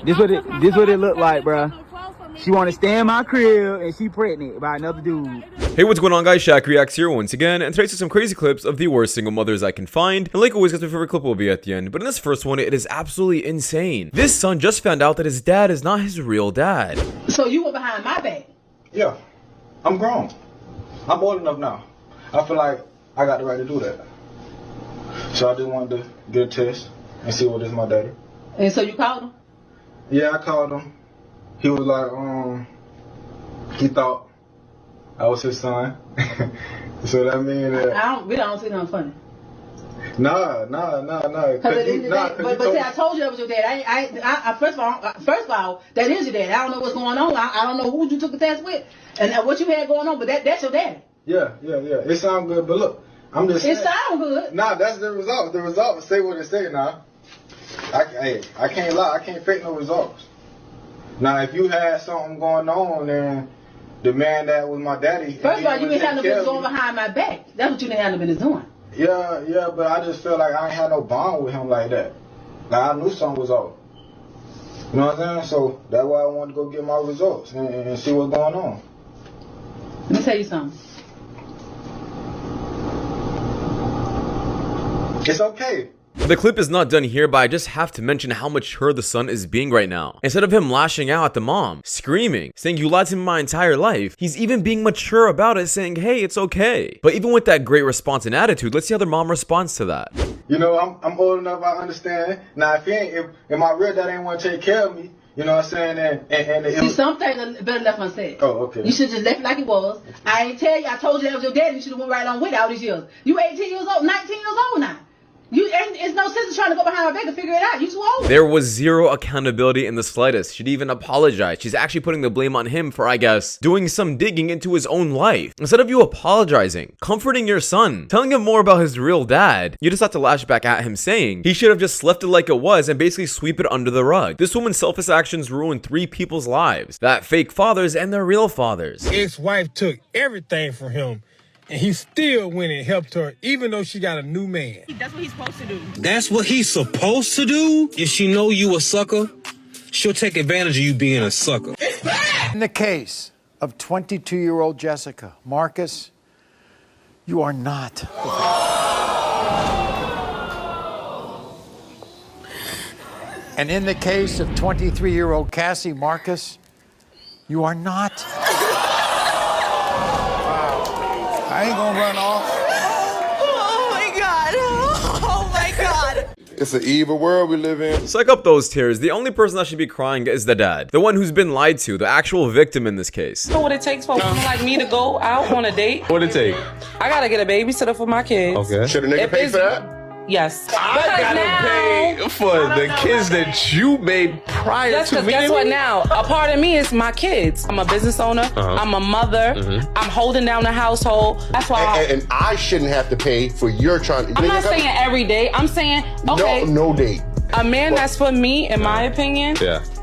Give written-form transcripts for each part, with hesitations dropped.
This what it look like, bro. She want to stay in my crib and she pregnant by another dude. Hey, what's going on, guys? Shak-Reacts here once again, and today's some crazy clips of the worst single mothers I can find. And like always, guys, my favorite clip will be at the end. But in this first one, it is absolutely insane. This son just found out that his dad is not his real dad. So you were behind my back? Yeah, I'm grown. I'm old enough now. I feel like I got the right to do that. So I just wanted to get a test and see what is my daddy. And so you called him? Yeah, I called him. He was like, he thought I was his son. So that means that We don't see nothing funny. Nah. But see, I told you that was your dad. First of all, that is your dad. I don't know what's going on. I don't know who you took the test with and what you had going on, but that's your daddy. Yeah. It sounds good, but look, I'm just saying. It sounds good. Nah, that's the result. The result say what it say now. I can't lie. I can't fake no results. Now, if you had something going on, then the man that was my daddy. First of all, you ain't had no business going behind my back. That's what you didn't have no business doing. Yeah, but I just feel like I ain't had no bond with him like that. Like, I knew something was off. You know what I'm saying? So that's why I wanted to go get my results and see what's going on. Let me tell you something. It's okay. The clip is not done here, but I just have to mention how mature the son is being right now. Instead of him lashing out at the mom, screaming, saying you lied to me my entire life, he's even being mature about it, saying, hey, it's okay. But even with that great response and attitude, let's see how their mom responds to that. You know, I'm old enough, I understand. Now, if my real dad ain't want to take care of me, you know what I'm saying? And see, some things are better left unsaid. Oh, okay. You should just left it like it was. I ain't tell you, I told you that was your dad, you should have went right on with it all these years. You 18 years old, 19 years old now. It's no sense in trying to go behind my back and figure it out. You too old. There was zero accountability in the slightest. She'd even apologize. She's actually putting the blame on him for, I guess, doing some digging into his own life. Instead of you apologizing, comforting your son, telling him more about his real dad, you just have to lash back at him saying he should have just left it like it was and basically sweep it under the rug. This woman's selfish actions ruined 3 people's lives. That fake fathers and their real fathers. His wife took everything from him. And he still went and helped her, even though she got a new man. That's what he's supposed to do. That's what he's supposed to do? If she know you a sucker, she'll take advantage of you being a sucker. In the case of 22-year-old Jessica, Marcus, you are not. And in the case of 23-year-old Cassie, Marcus, you are not. I ain't gonna run off. Oh my God. Oh my God. It's an evil world we live in. Suck up those tears. The only person that should be crying is the dad. The one who's been lied to, the actual victim in this case. You know what it takes for a woman like me to go out on a date? What'd it take? I gotta get a babysitter for my kids. Okay. Should a nigga pay for that? Yes. I gotta pay for the kids that you made prior to me. Guess what now? A part of me is my kids. I'm a business owner. I'm a mother. I'm holding down the household. That's why And I shouldn't have to pay for your trying to... I'm not saying every day. I'm saying, okay. No date. A man that's for me, in my opinion,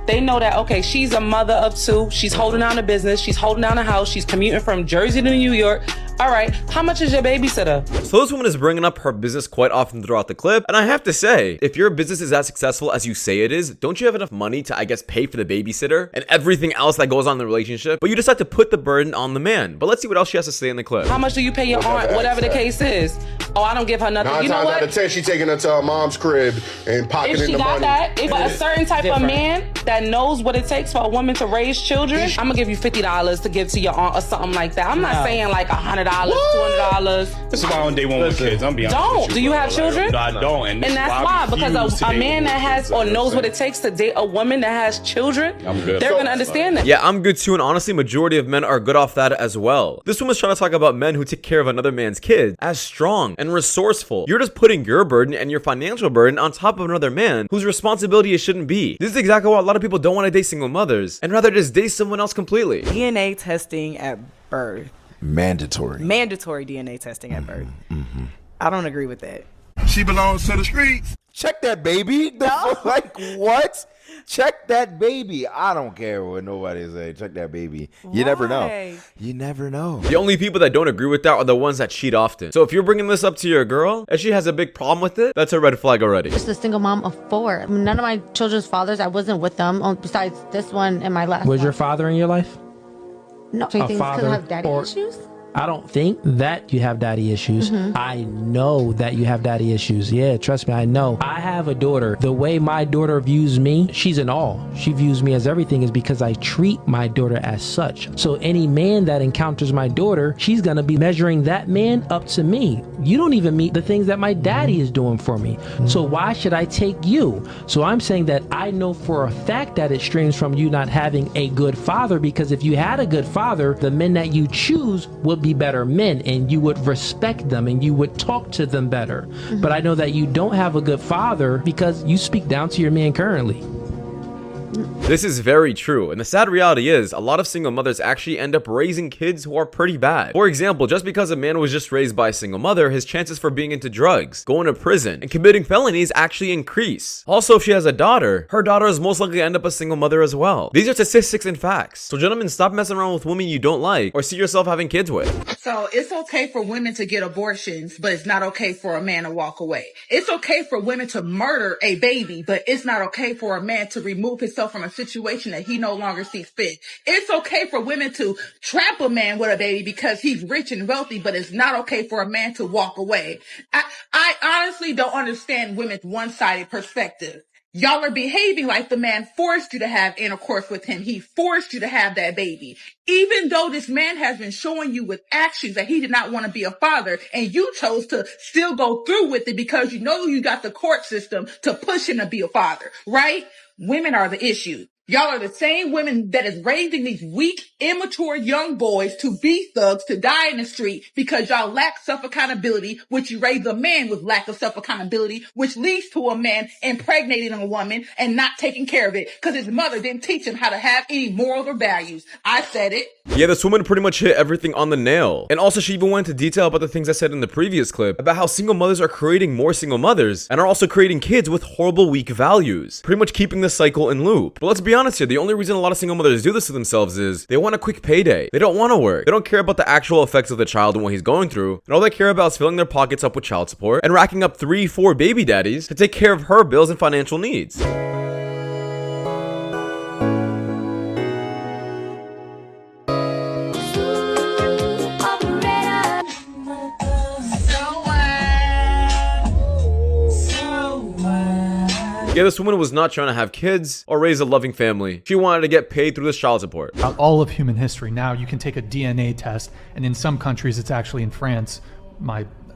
they know that, okay, she's a mother of 2. She's holding down the business. She's holding down the house. She's commuting from Jersey to New York. All right, how much is your babysitter? So this woman is bringing up her business quite often throughout the clip, and I have to say, if your business is as successful as you say it is, don't you have enough money to, I guess, pay for the babysitter and everything else that goes on in the relationship? But you decide to put the burden on the man. But let's see what else she has to say in the clip. How much do you pay your aunt, whatever the case is? Oh, I don't give her nothing. 9 you know times what? out of 10, she taking her to her mom's crib and pocketing the money. If she got that, if a certain type of man that knows what it takes for a woman to raise children, I'm gonna give you $50 to give to your aunt or something like that. I'm not saying like $100, $200. This is why on day 1 with kids. I'm being honest with you. Do you have children? No, I don't. And that's why, because a man that has or knows what it takes to date a woman that has children, they're gonna understand that. Yeah, I'm good too, and honestly, majority of men are good off that as well. This woman's trying to talk about men who take care of another man's kids as strong and resourceful. You're just putting your burden and your financial burden on top of another man whose responsibility it shouldn't be. This is exactly why a lot of people don't want to date single mothers and rather just date someone else completely. DNA testing at birth. Mandatory. Mandatory DNA testing at birth. I don't agree with that. She belongs to the streets. Check that, baby. Like, what? Check that baby. I don't care what nobody say. Check that baby. You never know. Why? You never know. The only people that don't agree with that are the ones that cheat often. So if you're bringing this up to your girl and she has a big problem with it, that's a red flag already. Just a single mom of 4. None of my children's fathers, I wasn't with them, besides this one and my last Was one. your father in your life? No. So you think it's because I have daddy or- issues? I don't think that you have daddy issues. I know that you have daddy issues. Yeah, trust me, I know. I have a daughter. The way my daughter views me, she's in awe. She views me as everything is because I treat my daughter as such. So any man that encounters my daughter, she's gonna be measuring that man up to me. You don't even meet the things that my daddy is doing for me. So why should I take you? So I'm saying that I know for a fact that it streams from you not having a good father, because if you had a good father, the men that you choose would be better men and you would respect them and you would talk to them better. But I know that you don't have a good father because you speak down to your man currently. This is very true, and the sad reality is a lot of single mothers actually end up raising kids who are pretty bad. For example, just because a man was just raised by a single mother, his chances for being into drugs, going to prison, and committing felonies actually increase. Also, if she has a daughter, her daughter is most likely to end up a single mother as well. These are statistics and facts. So gentlemen, stop messing around with women you don't like or see yourself having kids with. So it's okay for women to get abortions, but it's not okay for a man to walk away. It's okay for women to murder a baby, but it's not okay for a man to remove himself from a situation that he no longer sees fit. It's okay for women to trap a man with a baby because he's rich and wealthy, but it's not okay for a man to walk away. I honestly don't understand women's one-sided perspective. Y'all are behaving like the man forced you to have intercourse with him. He forced you to have that baby. Even though this man has been showing you with actions that he did not want to be a father, and you chose to still go through with it because you know you got the court system to push him to be a father, right? Women are the issue. Y'all are the same women that is raising these weak, immature young boys to be thugs, to die in the street because y'all lack self-accountability, which you raise a man with lack of self-accountability, which leads to a man impregnating a woman and not taking care of it because his mother didn't teach him how to have any morals or values. I said it. Yeah, this woman pretty much hit everything on the nail. And also she even went into detail about the things I said in the previous clip about how single mothers are creating more single mothers and are also creating kids with horrible, weak values, pretty much keeping the cycle in loop. But let's be honest here, the only reason a lot of single mothers do this to themselves is they want a quick payday. They don't want to work. They don't care about the actual effects of the child and what he's going through. And all they care about is filling their pockets up with child support and racking up 3-4 baby daddies to take care of her bills and financial needs. Yeah, this woman was not trying to have kids or raise a loving family. She wanted to get paid through this child support. All of human history. Now you can take a DNA test, and in some countries, it's actually in France.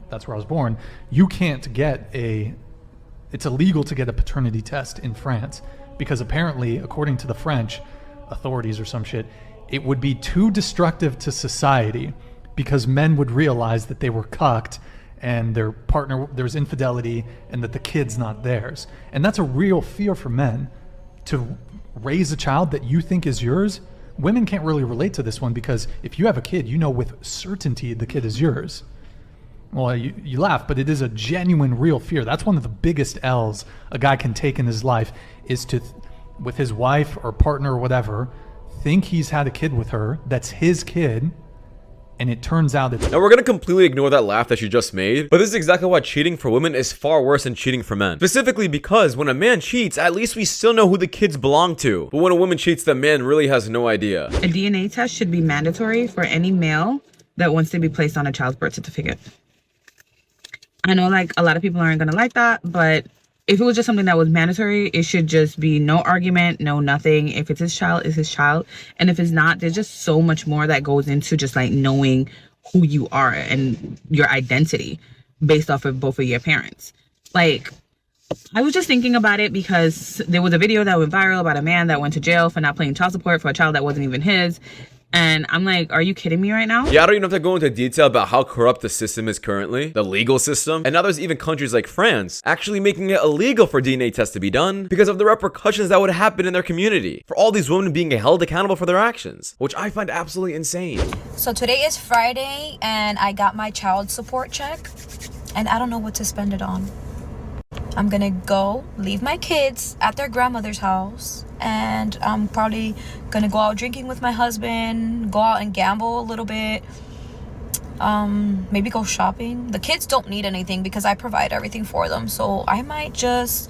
That's where I was born. You can't get it's illegal to get a paternity test in France because apparently, according to the French authorities or some shit, it would be too destructive to society because men would realize that they were cucked and their partner, there's infidelity, and that the kid's not theirs. And that's a real fear for men, to raise a child that you think is yours. Women can't really relate to this one because if you have a kid, you know with certainty the kid is yours. Well, you laugh, but it is a genuine, real fear. That's one of the biggest L's a guy can take in his life, is to, with his wife or partner or whatever, think he's had a kid with her, that's his kid, and it turns out that... Now we're gonna completely ignore that laugh that she just made, but this is exactly why cheating for women is far worse than cheating for men. Specifically because when a man cheats, at least we still know who the kids belong to. But when a woman cheats, the man really has no idea. A DNA test should be mandatory for any male that wants to be placed on a child's birth certificate. I know like a lot of people aren't gonna like that, but if it was just something that was mandatory, it should just be no argument, no nothing. If it's his child, it's his child. And if it's not, there's just so much more that goes into just like knowing who you are and your identity based off of both of your parents. Like, I was just thinking about it because there was a video that went viral about a man that went to jail for not paying child support for a child that wasn't even his. And I'm like, are you kidding me right now? Yeah, I don't even have to go into detail about how corrupt the system is currently, the legal system. And now there's even countries like France actually making it illegal for DNA tests to be done because of the repercussions that would happen in their community for all these women being held accountable for their actions, which I find absolutely insane. So today is Friday and I got my child support check and I don't know what to spend it on. I'm gonna go leave my kids at their grandmother's house, and I'm probably gonna go out drinking with my husband, go out and gamble a little bit, maybe go shopping. The kids don't need anything because I provide everything for them, so I might just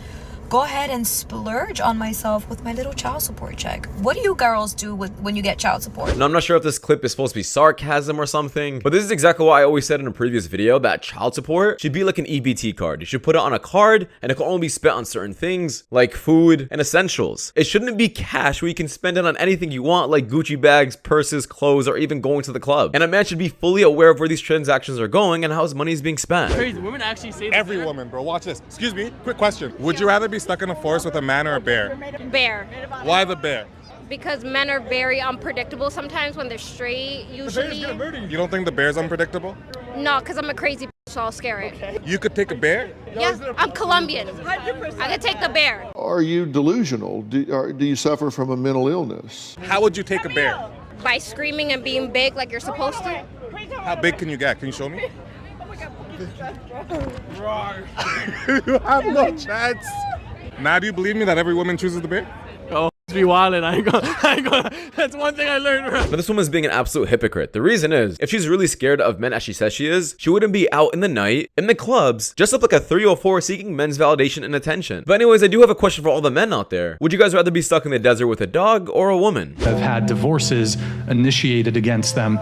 go ahead and splurge on myself with my little child support check. What do you girls do when you get child support? Now, I'm not sure if this clip is supposed to be sarcasm or something, but this is exactly what I always said in a previous video, that child support should be like an EBT card. You should put it on a card and it can only be spent on certain things like food and essentials. It shouldn't be cash where you can spend it on anything you want, like Gucci bags, purses, clothes, or even going to the club. And a man should be fully aware of where these transactions are going and how his money is being spent. Crazy, women actually say every woman, bro. Watch this. Excuse me, quick question. Would you rather be stuck in a forest with a man or a bear? Bear. Why the bear? Because men are very unpredictable sometimes when they're straight, usually. You don't think the bear's unpredictable? No, because I'm a crazy bitch, so I'll scare it. You could take a bear? Yeah, I'm Colombian. I could take the bear. Are you delusional? Do you suffer from a mental illness? How would you take a bear? By screaming and being big like you're supposed to. How big can you get? Can you show me? You have no chance. Now do you believe me that every woman chooses the bear? Oh, be wildin'. I ain't gonna. That's one thing I learned. Now, this woman's being an absolute hypocrite. The reason is, if she's really scared of men as she says she is, she wouldn't be out in the night, in the clubs, just up like a 304 seeking men's validation and attention. But anyways, I do have a question for all the men out there. Would you guys rather be stuck in the desert with a dog or a woman? Have had divorces initiated against them.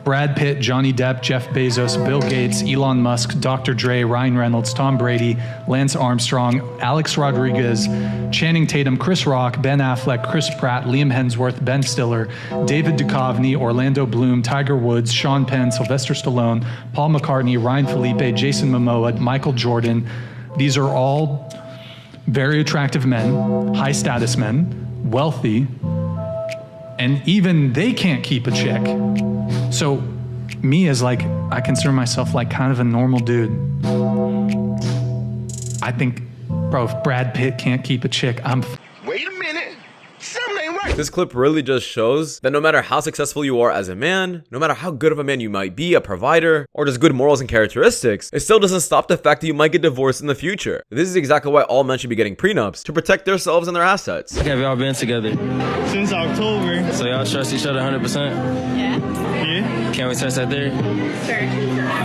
Brad Pitt, Johnny Depp, Jeff Bezos, Bill Gates, Elon Musk, Dr. Dre, Ryan Reynolds, Tom Brady, Lance Armstrong, Alex Rodriguez, Channing Tatum, Chris Rock, Ben Affleck, Chris Pratt, Liam Hemsworth, Ben Stiller, David Duchovny, Orlando Bloom, Tiger Woods, Sean Penn, Sylvester Stallone, Paul McCartney, Ryan Felipe, Jason Momoa, Michael Jordan. These are all very attractive men, high status men, wealthy, and even they can't keep a chick. So me as like, I consider myself like kind of a normal dude. I think, bro, if Brad Pitt can't keep a chick, Wait a minute. Something ain't right. This clip really just shows that no matter how successful you are as a man, no matter how good of a man you might be, a provider, or just good morals and characteristics, it still doesn't stop the fact that you might get divorced in the future. This is exactly why all men should be getting prenups, to protect themselves and their assets. Have y'all been together? Since October. So y'all trust each other 100%? Yeah. Yeah? Can we test that there? Sure.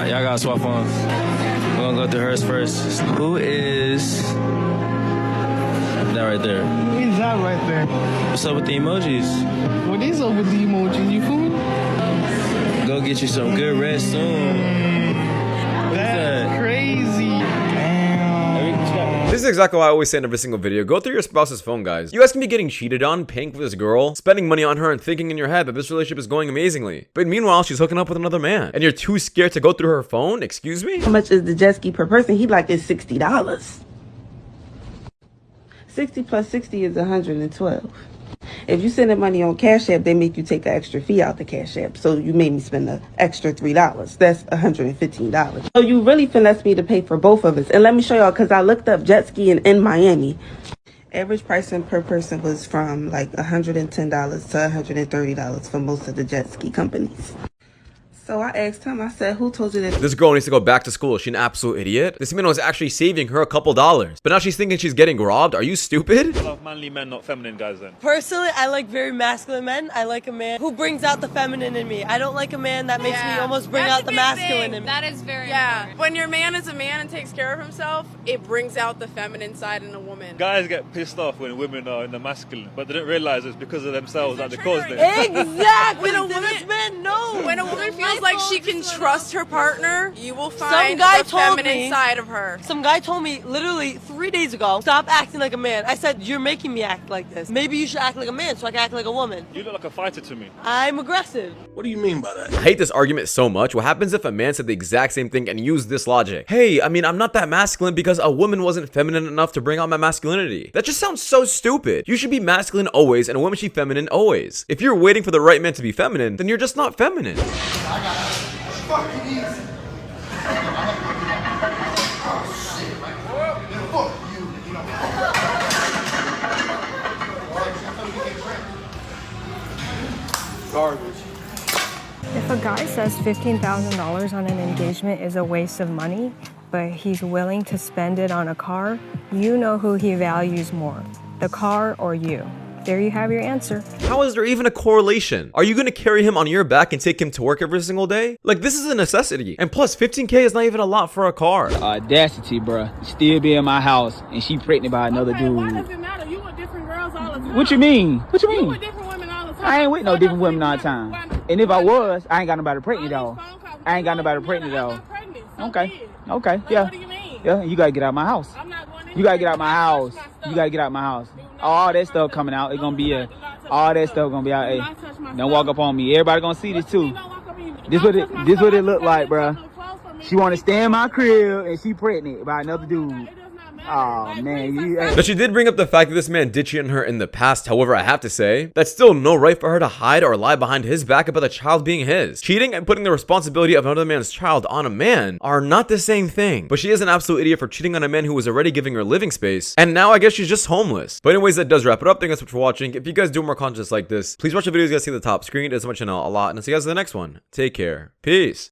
Y'all gotta swap on. We're gonna go through hers first. Who is that right there? Who is that right there? What's up with the emojis? What is up with the emoji? You fool? Go get you some good rest soon. That's crazy. This is exactly what I always say in every single video. Go through your spouse's phone, guys. You guys can be getting cheated on, paying for this girl, spending money on her, and thinking in your head that this relationship is going amazingly. But meanwhile, she's hooking up with another man. And you're too scared to go through her phone? Excuse me? How much is the jet ski per person? He like it's $60. 60 plus 60 is 112. If you send the money on Cash App, they make you take an extra fee out the Cash App. So you made me spend an extra $3. That's $115. So you really finessed me to pay for both of us. And let me show y'all, because I looked up jet skiing in Miami. Average pricing per person was from like $110 to $130 for most of the jet ski companies. So I asked him, I said, who told you that? This girl needs to go back to school. Is she an absolute idiot? This man was actually saving her a couple dollars. But now she's thinking she's getting robbed? Are you stupid? I love manly men, not feminine guys then. Personally, I like very masculine men. I like a man who brings out the feminine in me. I don't like a man that makes me almost bring out the masculine in me. That is very important. When your man is a man and takes care of himself, it brings out the feminine side in a woman. Guys get pissed off when women are in the masculine, but they don't realize it's because of themselves that they caused it. Exactly. When a woman feels like she can trust her partner, you will find the feminine side of her. Some guy told me literally 3 days ago, stop acting like a man. I said, you're making me act like this. Maybe you should act like a man so I can act like a woman. You look like a fighter to me. I'm aggressive. What do you mean by that? I hate this argument so much. What happens if a man said the exact same thing and used this logic? Hey, I mean, I'm not that masculine because a woman wasn't feminine enough to bring out my masculinity. That just sounds so stupid. You should be masculine always and a woman should be feminine always. If you're waiting for the right man to be feminine, then you're just not feminine. Fucking easy. Garbage. If a guy says $15,000 on an engagement is a waste of money, but he's willing to spend it on a car, you know who he values more, the car or you. There you have your answer. How is there even a correlation? Are you gonna carry him on your back and take him to work every single day? Like, this is a necessity. And plus, 15K is not even a lot for a car. Audacity, bruh. Still be in my house and she pregnant by another dude. Why does it matter? You with different girls all the time. What you mean? What you mean? You with different women all the time. I ain't with no different women all the time. And if I was, I ain't got nobody pregnant though. I ain't got nobody pregnant though. Okay. Okay. Yeah. What do you mean? Yeah. You gotta get out of my house. I'm not going in. You gotta get out of my house. You gotta get out of my house. All that stuff coming out. It's gonna be all that stuff gonna be out. Hey, don't walk up on me. Everybody gonna see this too. This what it look like, bruh. She wanna stay in my crib and she pregnant by another dude. Oh man, But she did bring up the fact that this man did cheat on her in the past. However, I have to say, that's still no right for her to hide or lie behind his back about the child being his. Cheating and putting the responsibility of another man's child on a man are not the same thing. But she is an absolute idiot for cheating on a man who was already giving her living space, and now I guess she's just homeless. But anyways, that does wrap it up. Thank you guys so much for watching. If you guys do more content like this, please watch the videos you guys see on the top screen. It does my channel a lot, and I'll see you guys in the next one. Take care. Peace.